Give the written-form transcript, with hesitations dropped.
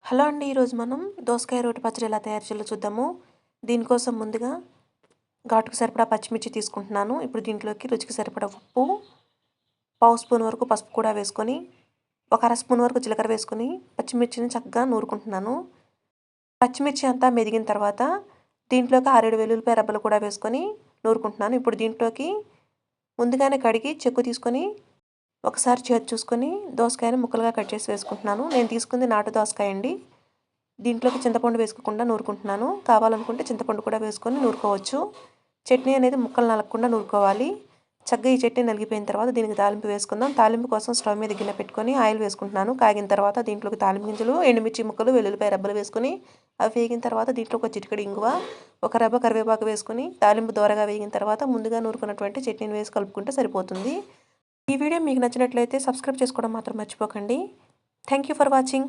Hello అండి. ఈరోజు మనం దోసకాయ రోటి పచ్చడి ఎలా తయారు చేయాలో చూద్దాము. దీనికోసం ముందుగా ఘాటుకు సరిపడా పచ్చిమిర్చి తీసుకుంటున్నాను. ఇప్పుడు దీంట్లోకి రుచికి సరిపడా ఉప్పు, పావు స్పూన్ వరకు పసుపు కూడా వేసుకొని, ఒక అర స్పూన్ వరకు జీలకర్ర వేసుకొని పచ్చిమిర్చిని చక్కగా నూరుకుంటున్నాను. పచ్చిమిర్చి అంతా మెదిగిన తర్వాత దీంట్లోకి 6-7 వెల్లుల్లిపాయ రెబ్బలు కూడా వేసుకొని నూరుకుంటున్నాను. ఇప్పుడు దీంట్లోకి ముందుగానే కడిగి చెక్కు తీసుకొని ఒకసారి చేతి చూసుకొని దోసకాయని ముక్కలుగా కట్ చేసి వేసుకుంటున్నాను. నేను తీసుకుంది నాటు దోసకాయ అండి. దీంట్లోకి చింతపండు వేసుకోకుండా నూరుకుంటున్నాను. కావాలనుకుంటే చింతపండు కూడా వేసుకొని నూరుకోవచ్చు. చట్నీ అనేది ముక్కలు నలగకుండా నూరుకోవాలి. చక్కగా ఈ చట్నీ నలిగిపోయిన తర్వాత దీనికి తాలింపు వేసుకుందాం. తాలింపు కోసం స్టవ్ మీద గిన్నె పెట్టుకొని ఆయిల్ వేసుకుంటున్నాను. కాగిన తర్వాత దీంట్లోకి తాలింపు గింజలు, ఎండుమిర్చి ముక్కలు, వెల్లుల్లిపాయ రెబ్బలు వేసుకొని అవి వేగిన తర్వాత దీంట్లో ఒక చిటికెడు ఇంగువ, ఒక రెబ్బ కరివేపాకు వేసుకొని తాలింపు దోరగా వేగిన తర్వాత ముందుగా నూరుకున్నటువంటి చట్నీని వేసి కలుపుకుంటే సరిపోతుంది. ఈ వీడియో మీకు నచ్చినట్లయితే సబ్స్క్రైబ్ చేసుకోవడం మాత్రం మర్చిపోకండి. Thank you for watching.